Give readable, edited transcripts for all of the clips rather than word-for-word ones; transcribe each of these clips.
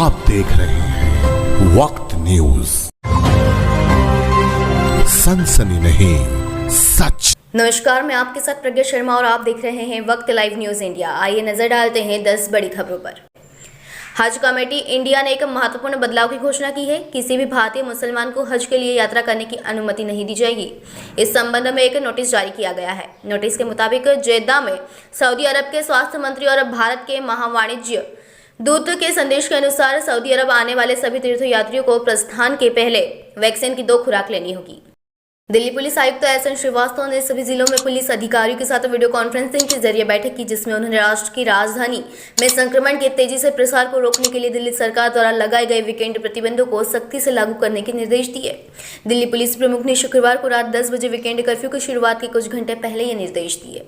आप देख रहे हैं वक्त न्यूज, सनसनी नहीं सच। नमस्कार, मैं आपके साथ प्रज्ञा शर्मा और आप देख रहे हैं वक्त लाइव न्यूज इंडिया। आइए नजर डालते हैं 10 बड़ी खबरों पर। हज कमेटी इंडिया ने एक महत्वपूर्ण बदलाव की घोषणा की है। किसी भी भारतीय मुसलमान को हज के लिए यात्रा करने की अनुमति नहीं दी जाएगी। इस संबंध में एक नोटिस जारी किया गया है। नोटिस के मुताबिक जेद्दा में सऊदी अरब के स्वास्थ्य मंत्री और भारत के महावाणिज्य दूत के संदेश के अनुसार सऊदी अरब आने वाले सभी तीर्थयात्रियों को प्रस्थान के पहले वैक्सीन की 2 खुराक लेनी होगी। दिल्ली पुलिस आयुक्त एस.एन. श्रीवास्तव ने सभी जिलों में पुलिस अधिकारियों के साथ वीडियो कॉन्फ्रेंसिंग के जरिए बैठक की, जिसमें उन्होंने राष्ट्र की राजधानी में संक्रमण के तेजी से प्रसार को रोकने के लिए दिल्ली सरकार द्वारा लगाए गए वीकेंड प्रतिबंधों को सख्ती से लागू करने के निर्देश दिए। दिल्ली पुलिस प्रमुख ने शुक्रवार को रात 10 बजे वीकेंड कर्फ्यू की शुरुआत के कुछ घंटे पहले ये निर्देश दिए।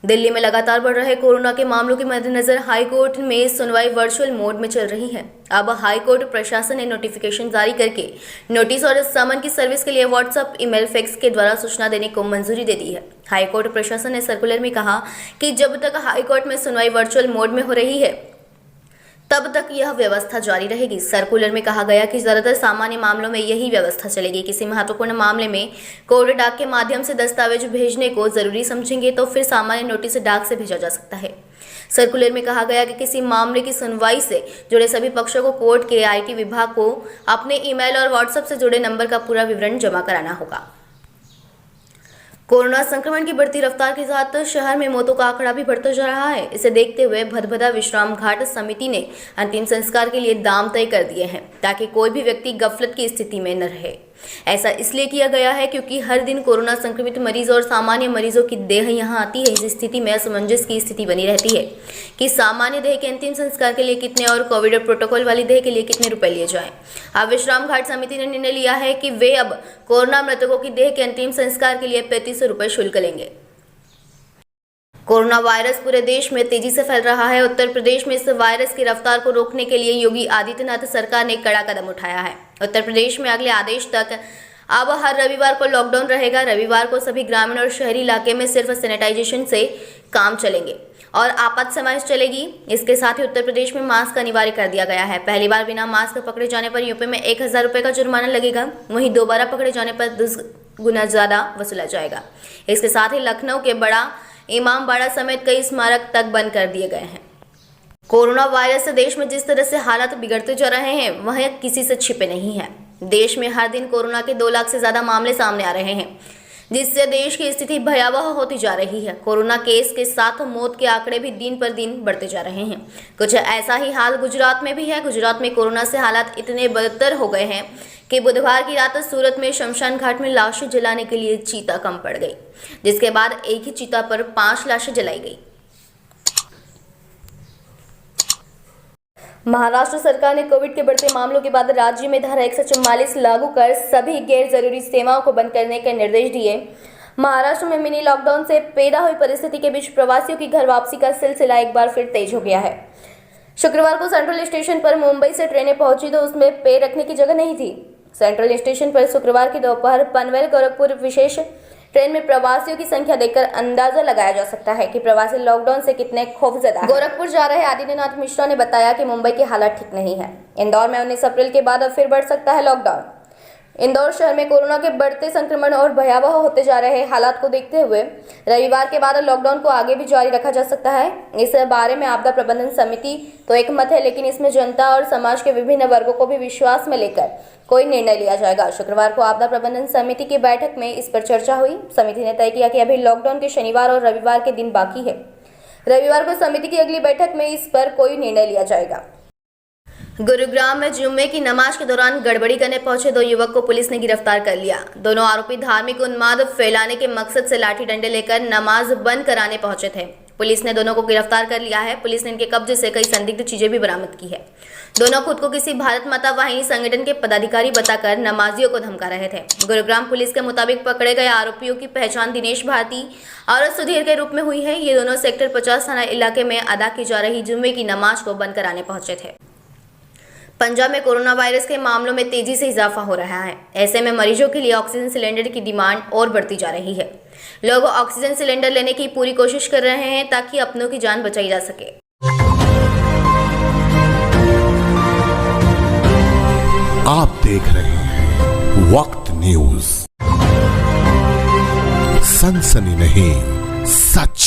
दिल्ली में लगातार बढ़ रहे कोरोना के मामलों के मद्देनजर हाईकोर्ट में सुनवाई वर्चुअल मोड में चल रही है। अब हाईकोर्ट प्रशासन ने नोटिफिकेशन जारी करके नोटिस और समन की सर्विस के लिए व्हाट्सएप, ईमेल, फैक्स के द्वारा सूचना देने को मंजूरी दे दी है। हाईकोर्ट प्रशासन ने सर्कुलर में कहा कि जब तक हाईकोर्ट में सुनवाई वर्चुअल मोड में हो रही है तब तक यह व्यवस्था जारी रहेगी। सर्कुलर में कहा गया कि ज्यादातर सामान्य मामलों में यही व्यवस्था चलेगी। किसी महत्वपूर्ण मामले में कोर्ट डाक के माध्यम से दस्तावेज भेजने को जरूरी समझेंगे तो फिर सामान्य नोटिस डाक से भेजा जा सकता है। सर्कुलर में कहा गया कि किसी मामले की सुनवाई से जुड़े सभी पक्षों को कोर्ट के आईटी विभाग को अपने ईमेल और व्हाट्सएप से जुड़े नंबर का पूरा विवरण जमा कराना होगा। कोरोना संक्रमण की बढ़ती रफ्तार के साथ शहर में मौतों का आंकड़ा भी बढ़ता जा रहा है। इसे देखते हुए भदभदा विश्राम घाट समिति ने अंतिम संस्कार के लिए दाम तय कर दिए हैं, ताकि कोई भी व्यक्ति गफलत की स्थिति में न रहे। ऐसा इसलिए किया गया है क्योंकि हर दिन कोरोना संक्रमित मरीज और सामान्य मरीजों की देह यहां आती है। इस स्थिति में असमंजस की स्थिति बनी रहती है कि सामान्य देह के अंतिम संस्कार के लिए कितने और कोविड प्रोटोकॉल वाली देह के लिए कितने रुपए लिए जाएं। अब विश्राम घाट समिति ने निर्णय लिया है कि वे अब कोरोना मृतकों की देह के अंतिम संस्कार के लिए 3500 रुपए शुल्क लेंगे। कोरोना वायरस पूरे देश में तेजी से फैल रहा है। उत्तर प्रदेश में इस वायरस की रफ्तार को रोकने के लिए योगी आदित्यनाथ सरकार ने कड़ा कदम उठाया है। उत्तर प्रदेश में अगले आदेश तक अब हर रविवार को लॉकडाउन रहेगा। रविवार को सभी ग्रामीण और शहरी इलाके में सिर्फ सैनिटाइजेशन से काम चलेंगे और आपात सेवाएं चलेगी। इसके साथ ही उत्तर प्रदेश में मास्क अनिवार्य कर दिया गया है। पहली बार बिना मास्क पकड़े जाने पर यूपी में 1000 रुपए का जुर्माना लगेगा। वहीं दोबारा पकड़े जाने पर 10 गुना ज्यादा वसूला जाएगा। इसके साथ ही लखनऊ के बड़ा इमामबाड़ा समेत कई स्मारक तक बंद कर दिए गए हैं। कोरोना वायरस से देश में जिस तरह से हालात बिगड़ते जा रहे हैं वह किसी से छिपे नहीं है। देश में हर दिन कोरोना के 2 लाख से ज्यादा मामले सामने आ रहे हैं, जिससे देश की स्थिति भयावह होती जा रही है। कोरोना केस के साथ मौत के आंकड़े भी दिन पर दिन बढ़ते जा रहे हैं। कुछ ऐसा ही हाल गुजरात में भी है। गुजरात में कोरोना से हालात इतने बदतर हो गए हैं कि बुधवार की रात सूरत में शमशान घाट में लाशें जलाने के लिए चीता कम पड़ गई, जिसके बाद एक ही चीता पर 5 लाशें जलाई गई। महाराष्ट्र सरकार ने कोविड के बढ़ते मामलों के बाद राज्य में धारा 144 लागू कर सभी गैर जरूरी सेवाओं को बंद करने के निर्देश दिए। महाराष्ट्र में मिनी लॉकडाउन से पैदा हुई परिस्थिति के बीच प्रवासियों की घर वापसी का सिलसिला एक बार फिर तेज हो गया है। शुक्रवार को सेंट्रल स्टेशन पर मुंबई से ट्रेनें पहुंची तो उसमें पैर रखने की जगह नहीं थी। सेंट्रल स्टेशन पर शुक्रवार की दोपहर पनवेल गोरखपुर विशेष ट्रेन में प्रवासियों की संख्या देखकर अंदाजा लगाया जा सकता है कि प्रवासी लॉकडाउन से कितने खौफजदा हैं। गोरखपुर जा रहे आदित्यनाथ मिश्रा ने बताया कि मुंबई की हालत ठीक नहीं है। इंदौर में 19 अप्रैल के बाद अब फिर बढ़ सकता है लॉकडाउन। इंदौर शहर में कोरोना के बढ़ते संक्रमण और भयावह होते जा रहे हालात को देखते हुए रविवार के बाद लॉकडाउन को आगे भी जारी रखा जा सकता है। इस बारे में आपदा प्रबंधन समिति तो एक मत है, लेकिन इसमें जनता और समाज के विभिन्न वर्गों को भी विश्वास में लेकर कोई निर्णय लिया जाएगा। शुक्रवार को आपदा प्रबंधन समिति की बैठक में इस पर चर्चा हुई। समिति ने तय किया कि अभी लॉकडाउन के शनिवार और रविवार के दिन बाकी है। रविवार को समिति की अगली बैठक में इस पर कोई निर्णय लिया जाएगा। गुरुग्राम में जुम्मे की नमाज के दौरान गड़बड़ी करने पहुंचे 2 युवक को पुलिस ने गिरफ्तार कर लिया। दोनों आरोपी धार्मिक उन्माद फैलाने के मकसद से लाठी डंडे लेकर नमाज बंद कराने पहुंचे थे। पुलिस ने दोनों को गिरफ्तार कर लिया है। पुलिस ने इनके कब्जे से कई संदिग्ध चीजें भी बरामद की है। दोनों खुद को किसी भारत माता वाहिनी संगठन के पदाधिकारी बताकर नमाजियों को धमका रहे थे। गुरुग्राम पुलिस के मुताबिक पकड़े गए आरोपियों की पहचान दिनेश भारती और सुधीर के रूप में हुई है। ये दोनों सेक्टर 50 थाना इलाके में अदा की जा रही जुम्मे की नमाज को बंद कराने पहुंचे थे। पंजाब में कोरोना वायरस के मामलों में तेजी से इजाफा हो रहा है। ऐसे में मरीजों के लिए ऑक्सीजन सिलेंडर की डिमांड और बढ़ती जा रही है। लोग ऑक्सीजन सिलेंडर लेने की पूरी कोशिश कर रहे हैं ताकि अपनों की जान बचाई जा सके। आप देख रहे हैं वक्त न्यूज, सनसनी नहीं सच।